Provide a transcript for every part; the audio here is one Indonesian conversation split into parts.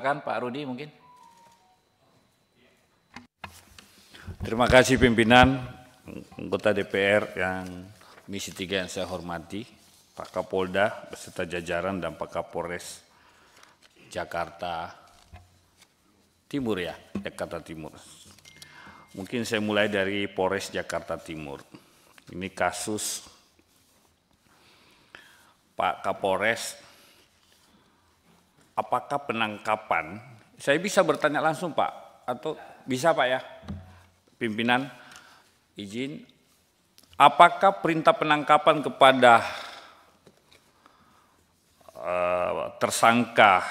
silakan Pak Rudi mungkin. Terima kasih pimpinan, anggota DPR yang Komisi 3 yang saya hormati, Pak Kapolda beserta jajaran dan Pak Kapolres Jakarta Timur ya, Jakarta Timur. Mungkin saya mulai dari Polres Jakarta Timur. Ini kasus Pak Kapolres, apakah penangkapan, saya bisa bertanya langsung Pak, atau bisa Pak ya, pimpinan izin, apakah perintah penangkapan kepada tersangka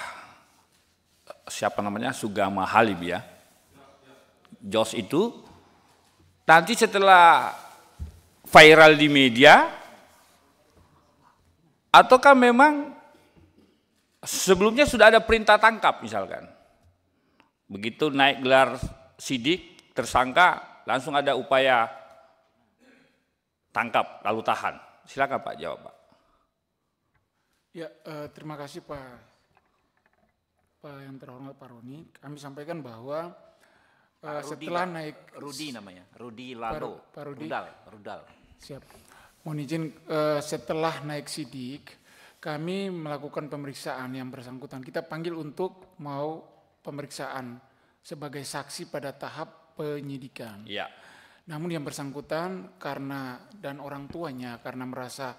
siapa namanya Sugama Halib ya, Jos itu nanti setelah viral di media, ataukah memang sebelumnya sudah ada perintah tangkap misalkan, begitu naik gelar sidik tersangka langsung ada upaya tangkap lalu tahan. Silakan Pak jawab Pak. Ya, terima kasih Pak yang terhormat Pak Roni. Kami sampaikan bahwa setelah naik Rudi namanya, Rudi Lalo, Pak Rudi. Rudal. Siap. Mohon izin, setelah naik sidik, kami melakukan pemeriksaan yang bersangkutan. Kita panggil untuk mau pemeriksaan sebagai saksi pada tahap penyidikan. Iya. Namun yang bersangkutan karena dan orang tuanya karena merasa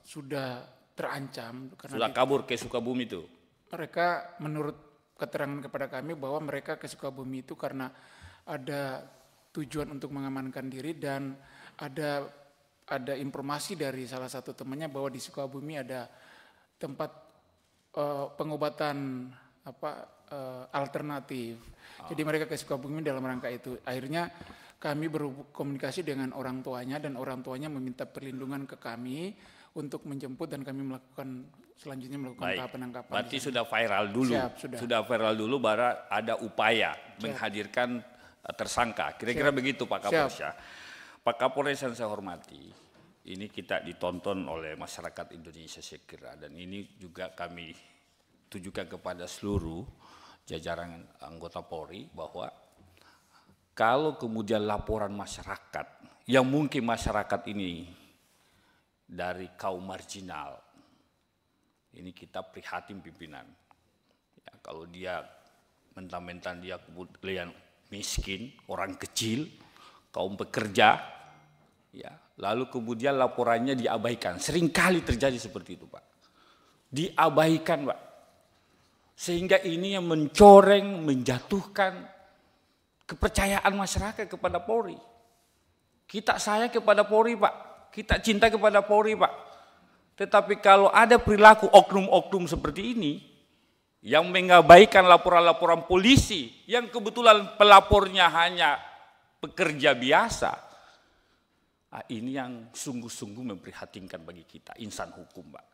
sudah terancam. Karena Sudah kabur ke Sukabumi itu? Mereka menurut keterangan kepada kami bahwa mereka ke Sukabumi itu karena ada tujuan untuk mengamankan diri dan ada informasi dari salah satu temannya bahwa di Sukabumi ada tempat pengobatan alternatif. Jadi mereka ke Sukabumi dalam rangka itu. Akhirnya kami berkomunikasi dengan orang tuanya dan orang tuanya meminta perlindungan ke kami untuk menjemput dan kami selanjutnya melakukan tahap penangkapan. Berarti sudah viral dulu. Siap, sudah viral dulu baru ada upaya menghadirkan tersangka. Kira-kira begitu Pak Kapolres ya. Pak Kapolres yang saya hormati, ini kita ditonton oleh masyarakat Indonesia saya kira, dan ini juga kami tujukan kepada seluruh jajaran anggota Polri bahwa kalau kemudian laporan masyarakat, yang mungkin masyarakat ini dari kaum marginal, ini kita prihatin pimpinan. Ya, kalau dia mentang-mentang dia kemudian miskin, orang kecil, kaum pekerja, ya, lalu kemudian laporannya diabaikan. Seringkali terjadi seperti itu Pak. Diabaikan Pak. Sehingga ini yang mencoreng, menjatuhkan kepercayaan masyarakat kepada Polri. Kita sayang kepada Polri Pak. Kita cinta kepada Polri Pak. Tetapi kalau ada perilaku oknum-oknum seperti ini, yang mengabaikan laporan-laporan polisi, yang kebetulan pelapornya hanya pekerja biasa, ini yang sungguh-sungguh memprihatinkan bagi kita, insan hukum Pak.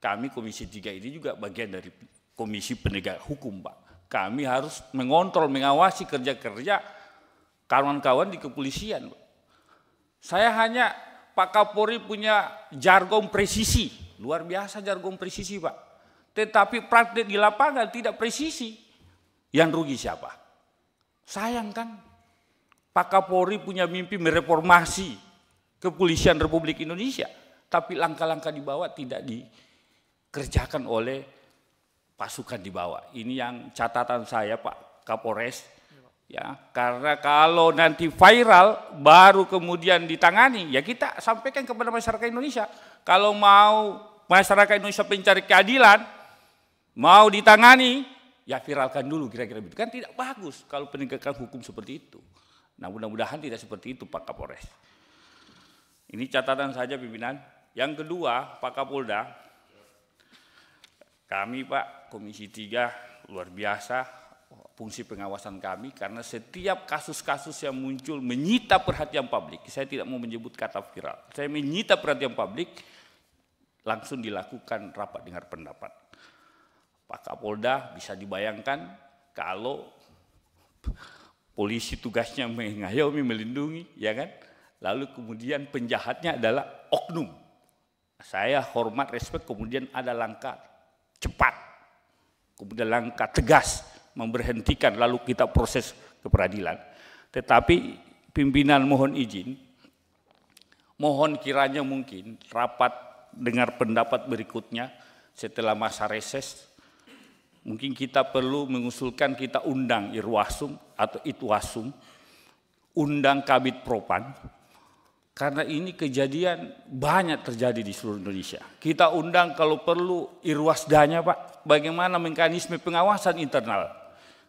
Kami Komisi 3 ini juga bagian dari Komisi Penegak Hukum Pak. Kami harus mengontrol, mengawasi kerja-kerja kawan-kawan di kepolisian Pak. Saya hanya Pak Kapolri punya jargon presisi, luar biasa jargon presisi Pak. Tetapi praktik di lapangan tidak presisi. Yang rugi siapa? Sayang kan? Pak Kapolri punya mimpi mereformasi kepolisian Republik Indonesia. Tapi langkah-langkah di bawah tidak dikerjakan oleh pasukan di bawah. Ini yang catatan saya Pak Kapolres. Ya, karena kalau nanti viral baru kemudian ditangani, ya kita sampaikan kepada masyarakat Indonesia. Kalau mau masyarakat Indonesia mencari keadilan, mau ditangani, ya viralkan dulu kira-kira begitu. Kan tidak bagus kalau penegakan hukum seperti itu. Nah mudah-mudahan tidak seperti itu Pak Kapolres. Ini catatan saja pimpinan. Yang kedua Pak Kapolda, kami Pak Komisi 3 luar biasa fungsi pengawasan kami karena setiap kasus-kasus yang muncul menyita perhatian publik, saya tidak mau menyebut kata viral, saya menyita perhatian publik, langsung dilakukan rapat dengar pendapat. Pak Kapolda bisa dibayangkan kalau polisi tugasnya mengayomi, melindungi, ya kan? Lalu kemudian penjahatnya adalah oknum. Saya hormat, respect, kemudian ada langkah cepat kemudian langkah tegas memberhentikan lalu kita proses ke peradilan. Tetapi pimpinan mohon izin, mohon kiranya mungkin rapat dengar pendapat berikutnya setelah masa reses, mungkin kita perlu mengusulkan kita undang Irwasum atau Itwasum, undang Kabid Propan, karena ini kejadian banyak terjadi di seluruh Indonesia. Kita undang kalau perlu Irwasdanya Pak, bagaimana mekanisme pengawasan internal.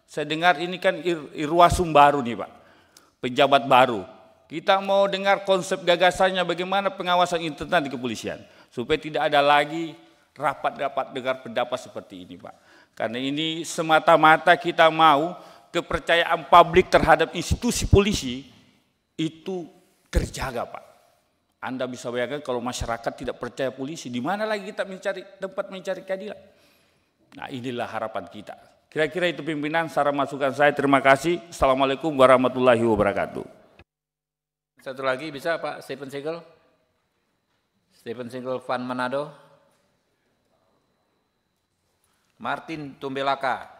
Saya dengar ini kan Irwasum baru nih Pak, pejabat baru. Kita mau dengar konsep gagasannya bagaimana pengawasan internal di kepolisian. Supaya tidak ada lagi rapat-rapat dengar pendapat seperti ini Pak. Karena ini semata-mata kita mau kepercayaan publik terhadap institusi polisi itu terjaga Pak. Anda bisa bayangkan kalau masyarakat tidak percaya polisi, di mana lagi kita mencari tempat mencari keadilan. Nah inilah harapan kita. Kira-kira itu pimpinan, saran masukan saya. Terima kasih. Assalamualaikum warahmatullahi wabarakatuh. Satu lagi bisa Pak Stephen Single? Stephen Single Van Manado. Martin Tumbelaka.